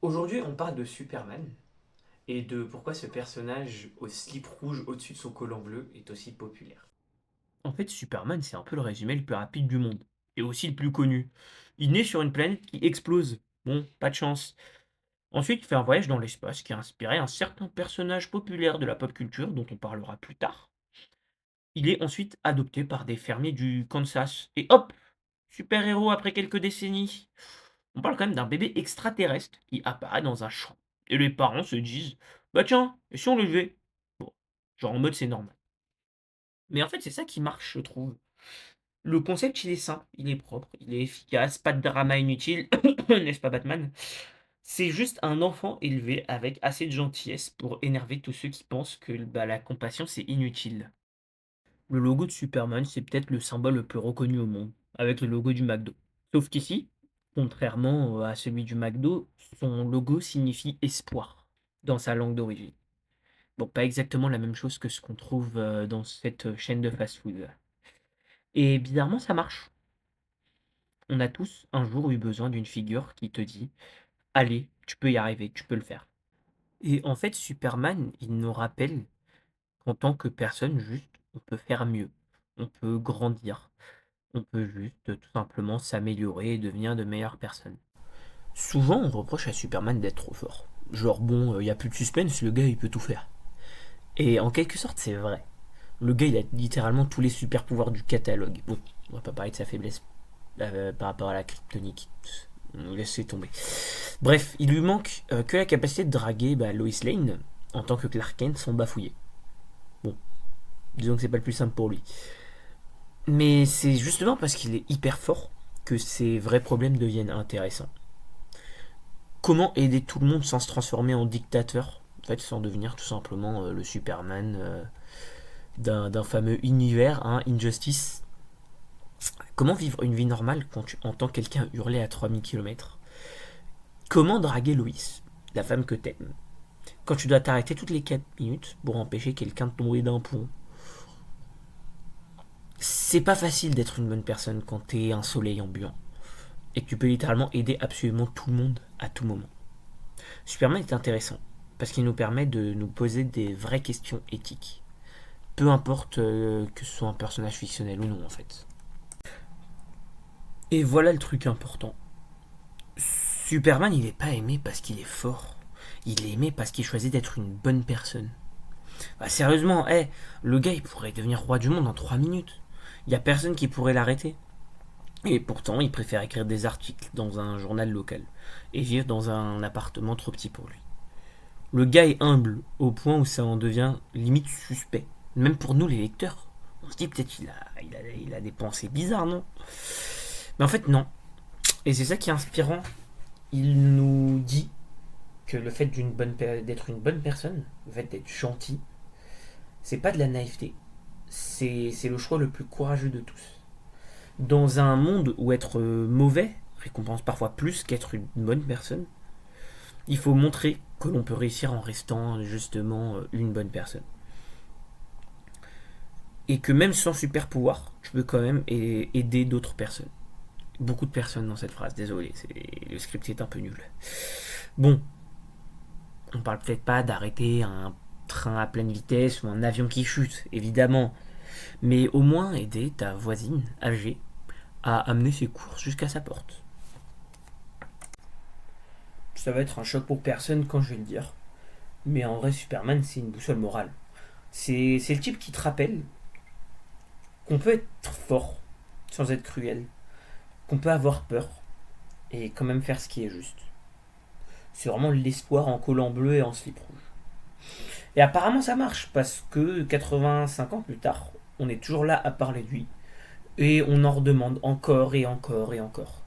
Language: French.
Aujourd'hui, on parle de Superman et de pourquoi ce personnage au slip rouge au-dessus de son collant bleu est aussi populaire. En fait, Superman, c'est un peu le résumé le plus rapide du monde. Et aussi le plus connu. Il naît sur une planète qui explose. Bon, pas de chance. Ensuite, il fait un voyage dans l'espace qui a inspiré un certain personnage populaire de la pop culture dont on parlera plus tard. Il est ensuite adopté par des fermiers du Kansas. Et hop, super-héros après quelques décennies. On parle quand même d'un bébé extraterrestre qui apparaît dans un champ. Et les parents se disent, bah tiens, et si on le levait? Bon, genre en mode c'est normal. Mais en fait, c'est ça qui marche, je trouve. Le concept, il est simple, il est propre, il est efficace, pas de drama inutile, n'est-ce pas Batman? C'est juste un enfant élevé avec assez de gentillesse pour énerver tous ceux qui pensent que bah, la compassion, c'est inutile. Le logo de Superman, c'est peut-être le symbole le plus reconnu au monde, avec le logo du McDo. Sauf qu'ici, contrairement à celui du McDo, son logo signifie espoir dans sa langue d'origine. Bon, pas exactement la même chose que ce qu'on trouve dans cette chaîne de fast-food. Et bizarrement, ça marche. On a tous un jour eu besoin d'une figure qui te dit: «Allez, tu peux y arriver, tu peux le faire». Et en fait, Superman, il nous rappelle qu'en tant que personne, juste, on peut faire mieux. On peut grandir. On peut juste, tout simplement s'améliorer et devenir de meilleures personnes. Souvent, on reproche à Superman d'être trop fort. Genre bon, il y a plus de suspense, le gars, il peut tout faire. Et en quelque sorte, c'est vrai. Le gars, il a littéralement tous les super pouvoirs du catalogue. Bon, on va pas parler de sa faiblesse par rapport à la kryptonique. Laissez tomber. Bref, il lui manque que la capacité de draguer Lois Lane en tant que Clark Kent sans bafouiller. Bon, disons que c'est pas le plus simple pour lui. Mais c'est justement parce qu'il est hyper fort que ses vrais problèmes deviennent intéressants. Comment aider tout le monde sans se transformer en dictateur? En fait, sans devenir tout simplement le Superman d'un fameux univers, hein, Injustice. Comment vivre une vie normale quand tu entends quelqu'un hurler à 3000 km? Comment draguer Loïs, la femme que t'aimes, quand tu dois t'arrêter toutes les 4 minutes pour empêcher quelqu'un de tomber d'un pont? C'est pas facile d'être une bonne personne quand t'es un soleil ambulant et que tu peux littéralement aider absolument tout le monde à tout moment. Superman est intéressant parce qu'il nous permet de nous poser des vraies questions éthiques. Peu importe que ce soit un personnage fictionnel ou non en fait. Et voilà le truc important. Superman, il est pas aimé parce qu'il est fort. Il est aimé parce qu'il choisit d'être une bonne personne. Bah, sérieusement, le gars, il pourrait devenir roi du monde en 3 minutes. Il y a personne qui pourrait l'arrêter. Et pourtant, il préfère écrire des articles dans un journal local et vivre dans un appartement trop petit pour lui. Le gars est humble au point où ça en devient limite suspect. Même pour nous, les lecteurs. On se dit peut-être qu'il a des pensées bizarres, non? Mais en fait, non. Et c'est ça qui est inspirant. Il nous dit que le fait d'être une bonne personne, le fait d'être gentil, c'est pas de la naïveté. C'est le choix le plus courageux de tous. Dans un monde où être mauvais récompense parfois plus qu'être une bonne personne, il faut montrer que l'on peut réussir en restant justement une bonne personne. Et que même sans super pouvoir, tu peux quand même aider d'autres personnes. Beaucoup de personnes dans cette phrase, désolé, le script est un peu nul. Bon, on parle peut-être pas d'arrêter un train à pleine vitesse ou un avion qui chute, évidemment, mais au moins aider ta voisine âgée à amener ses courses jusqu'à sa porte. Ça va être un choc pour personne quand je vais le dire, mais en vrai, Superman, c'est une boussole morale. C'est le type qui te rappelle qu'on peut être fort sans être cruel, qu'on peut avoir peur et quand même faire ce qui est juste. C'est vraiment l'espoir en collant bleu et en slip rouge. Et apparemment ça marche parce que 85 ans plus tard, on est toujours là à parler de lui et on en redemande encore et encore et encore.